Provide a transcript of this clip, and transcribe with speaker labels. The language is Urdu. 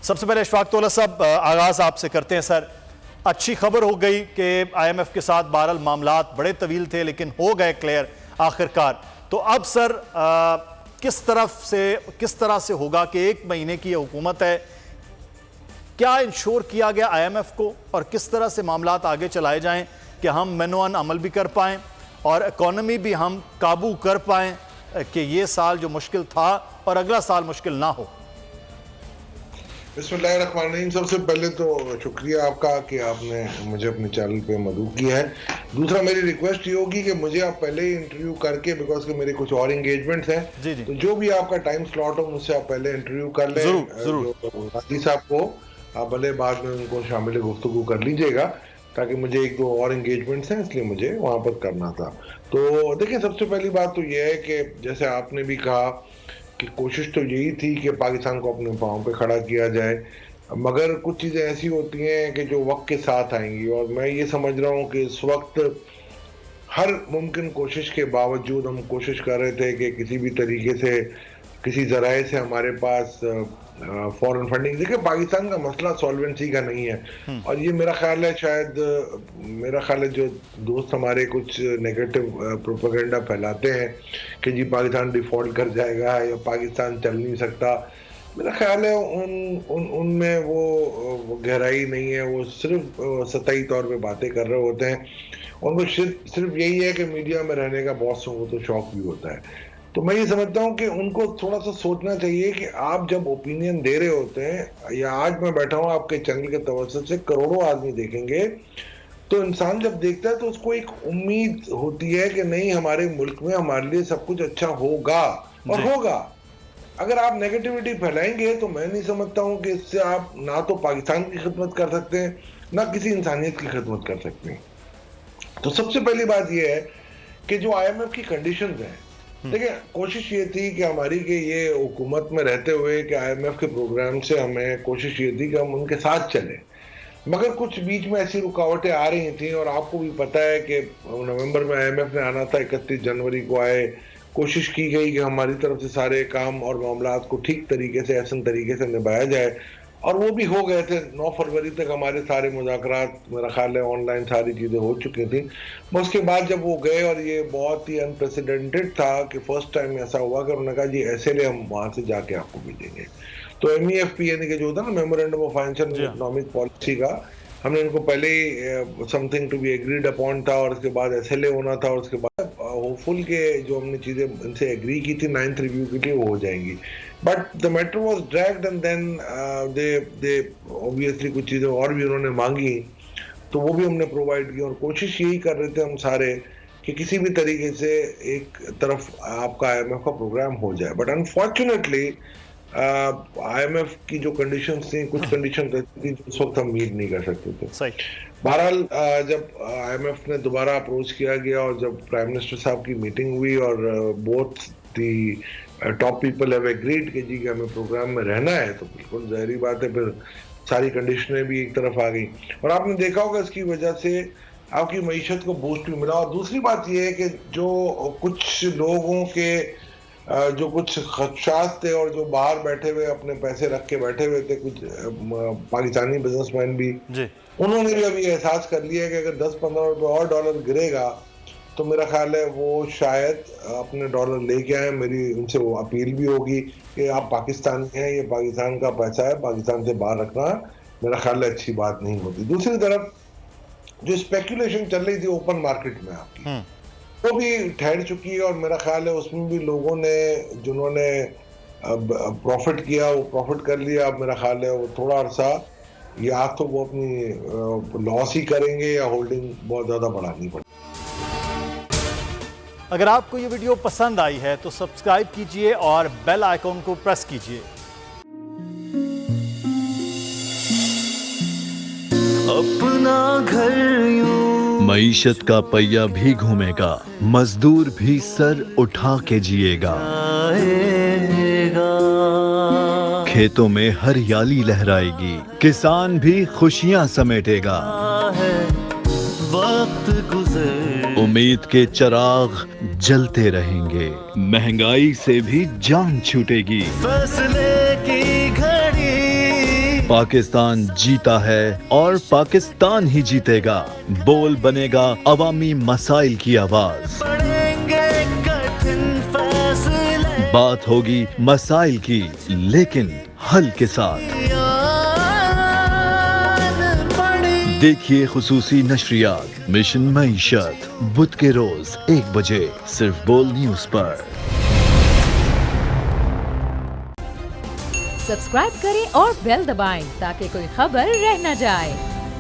Speaker 1: سب سے پہلے اشفاق تولا صاحب آغاز آپ سے کرتے ہیں سر. اچھی خبر ہو گئی کہ آئی ایم ایف کے ساتھ بہرحال معاملات بڑے طویل تھے لیکن ہو گئے کلیئر آخر کار. تو اب سر کس طرح سے ہوگا کہ ایک مہینے کی یہ حکومت ہے, کیا انشور کیا گیا آئی ایم ایف کو اور کس طرح سے معاملات آگے چلائے جائیں کہ ہم مینوان عمل بھی کر پائیں اور اکانومی بھی ہم قابو کر پائیں کہ یہ سال جو مشکل تھا اور اگلا سال مشکل نہ ہو.
Speaker 2: بسم اللہ الرحمن الرحیم. سب سے پہلے تو شکریہ آپ کا کہ آپ نے مجھے اپنے چینل پہ مدعو کیا ہے. دوسرا میری ریکویسٹ یہ ہوگی کہ مجھے آپ پہلے ہی انٹرویو کر کے, بیکاز کہ میرے کچھ اور انگیجمنٹس ہیں, تو جو بھی آپ کا ٹائم سلاٹ ہو مجھ سے آپ پہلے انٹرویو کر لیں. غازی صاحب کو آپ بھلے بعد میں ان کو شامل گفتگو کر لیجئے گا, تاکہ مجھے ایک دو اور انگیجمنٹس ہیں اس لیے مجھے وہاں پر کرنا تھا. تو دیکھیں, سب سے پہلی بات تو یہ ہے کہ جیسے آپ نے بھی کہا کہ کوشش تو یہی تھی کہ پاکستان کو اپنے پاؤں پہ کھڑا کیا جائے, مگر کچھ چیزیں ایسی ہوتی ہیں کہ جو وقت کے ساتھ آئیں گی, اور میں یہ سمجھ رہا ہوں کہ اس وقت ہر ممکن کوشش کے باوجود ہم کوشش کر رہے تھے کہ کسی بھی طریقے سے کسی ذرائع سے ہمارے پاس فورن فنڈنگ. دیکھیں, پاکستان کا مسئلہ سالوینسی کا نہیں ہے, اور یہ میرا خیال ہے شاید جو دوست ہمارے کچھ نیگیٹو پروپیگنڈا پھیلاتے ہیں کہ جی پاکستان ڈیفالٹ کر جائے گا یا پاکستان چل نہیں سکتا, میرا خیال ہے ان میں وہ گہرائی نہیں ہے. وہ صرف سطحی طور پہ باتیں کر رہے ہوتے ہیں. ان کو صرف یہی ہے کہ میڈیا میں رہنے کا بہت سے تو شوق بھی ہوتا ہے. تو میں یہ سمجھتا ہوں کہ ان کو تھوڑا سا سوچنا چاہیے کہ آپ جب اوپینین دے رہے ہوتے ہیں, یا آج میں بیٹھا ہوں آپ کے چینل کے توسط سے کروڑوں آدمی دیکھیں گے, تو انسان جب دیکھتا ہے تو اس کو ایک امید ہوتی ہے کہ نہیں, ہمارے ملک میں ہمارے لیے سب کچھ اچھا ہوگا اور ہوگا. اگر آپ نیگیٹیوٹی پھیلائیں گے تو میں نہیں سمجھتا ہوں کہ اس سے آپ نہ تو پاکستان کی خدمت کر سکتے ہیں نہ کسی انسانیت کی خدمت کر سکتے ہیں. تو سب سے پہلی بات یہ ہے کہ جو آئی ایم ایف کی کنڈیشنز ہیں, دیکھیں کوشش یہ تھی کہ ہماری کہ یہ حکومت میں رہتے ہوئے کہ آئی ایم ایف کے پروگرام سے ہمیں کوشش یہ تھی کہ ہم ان کے ساتھ چلیں, مگر کچھ بیچ میں ایسی رکاوٹیں آ رہی تھیں. اور آپ کو بھی پتہ ہے کہ نومبر میں آئی ایم ایف نے آنا تھا, 31 جنوری کو آئے. کوشش کی گئی کہ ہماری طرف سے سارے کام اور معاملات کو ٹھیک طریقے سے, احسن طریقے سے نبھایا جائے, اور وہ بھی ہو گئے تھے. 9 فروری تک ہمارے سارے مذاکرات میرا خیال ہے آن لائن ساری چیزیں ہو چکی تھیں. اس کے بعد جب وہ گئے, اور یہ بہت ہی انپریسیڈنٹڈ تھا کہ فرسٹ ٹائم ایسا ہوا کہ انہوں نے کہا جی ایسے لے ہم وہاں سے جا کے آپ کو بھیجیں گے. تو ایم ای ایف پی یعنی کہ جو ہوتا نا memorandum of financial and economic policy کا, ہم نے ان کو پہلے ہی something to be agreed upon تھا, اور اس کے بعد ایس ایل اے ہونا تھا, اور اس کے بعد ہوپ فل کے جو ہم نے چیزیں ان سے ایگری کی تھی 9th ریویو کے لیے وہ ہو جائیں گی. But the matter was dragged, and then they obviously کچھ چیزیں اور بھی انہوں نے مانگی, تو وہ بھی ہم نے پرووائڈ کی. اور کوشش یہی کر رہے تھے ہم سارے کہ کسی بھی طریقے سے ایک طرف آپ کا آئی ایم ایف کا پروگرام ہو جائے. But unfortunately I M F کی جو کنڈیشنز تھیں, کچھ کنڈیشن تھیں جو اس وقت ہم میٹ نہیں کر سکتے تھے. بہرحال جب آئی ایم ایف نے دوبارہ اپروچ کیا گیا, اور جب پرائم منسٹر صاحب کی میٹنگ ہوئی, اور both the top people have agreed کہ جی کہ ہمیں پروگرام میں رہنا ہے, تو بالکل ظاہری بات ہے پھر ساری کنڈیشنیں بھی ایک طرف آ گئی. اور آپ نے دیکھا ہوگا اس کی وجہ سے آپ کی معیشت کو بوسٹ بھی ملا. اور دوسری بات یہ ہے کہ جو کچھ لوگوں کے جو کچھ خدشات تھے, اور جو باہر بیٹھے ہوئے اپنے پیسے رکھ کے بیٹھے ہوئے تھے, کچھ پاکستانی بزنس مین بھی, انہوں نے بھی ابھی احساس کر لیا کہ اگر 10-15 روپے اور ڈالر گرے گا تو میرا خیال ہے وہ شاید اپنے ڈالر لے کے آئیں. میری ان سے وہ اپیل بھی ہوگی کہ آپ پاکستانی ہیں, یہ پاکستان کا پیسہ ہے, پاکستان سے باہر رکھنا میرا خیال ہے اچھی بات نہیں ہوتی. دوسری طرف جو اسپیکولیشن چل رہی تھی اوپن مارکیٹ میں آپ کی, وہ بھی ٹھہر چکی ہے, اور میرا خیال ہے اس میں بھی لوگوں نے جنہوں نے پروفٹ کیا وہ پروفٹ کر لیا. اب میرا خیال ہے وہ تھوڑا عرصہ یا تو وہ اپنی لاس ہی کریں گے یا ہولڈنگ بہت زیادہ بڑھانی پڑے.
Speaker 1: اگر آپ کو یہ ویڈیو پسند آئی ہے تو سبسکرائب کیجئے اور بیل آئیکن کو پریس کیجئے.
Speaker 3: اپنا گھر یوں
Speaker 4: معیشت کا پہیہ بھی گھومے گا, مزدور بھی سر اٹھا کے جیے گا, کھیتوں میں ہریالی لہرائے گی, کسان بھی خوشیاں سمیٹے گا.
Speaker 3: وقت گزر
Speaker 4: امید کے چراغ جلتے رہیں گے, مہنگائی سے بھی جان چھوٹے گی.
Speaker 3: فیصلے کی گھڑی
Speaker 4: پاکستان جیتا ہے اور پاکستان ہی جیتے گا. بول بنے گا عوامی مسائل کی آواز. بات ہوگی مسائل کی لیکن حل کے ساتھ. دیکھیے خصوصی نشریات مشن معیشت بدھ کے روز 1 بجے صرف بول نیوز پر.
Speaker 5: سبسکرائب کریں اور بیل دبائیں تاکہ کوئی خبر رہ نہ جائے.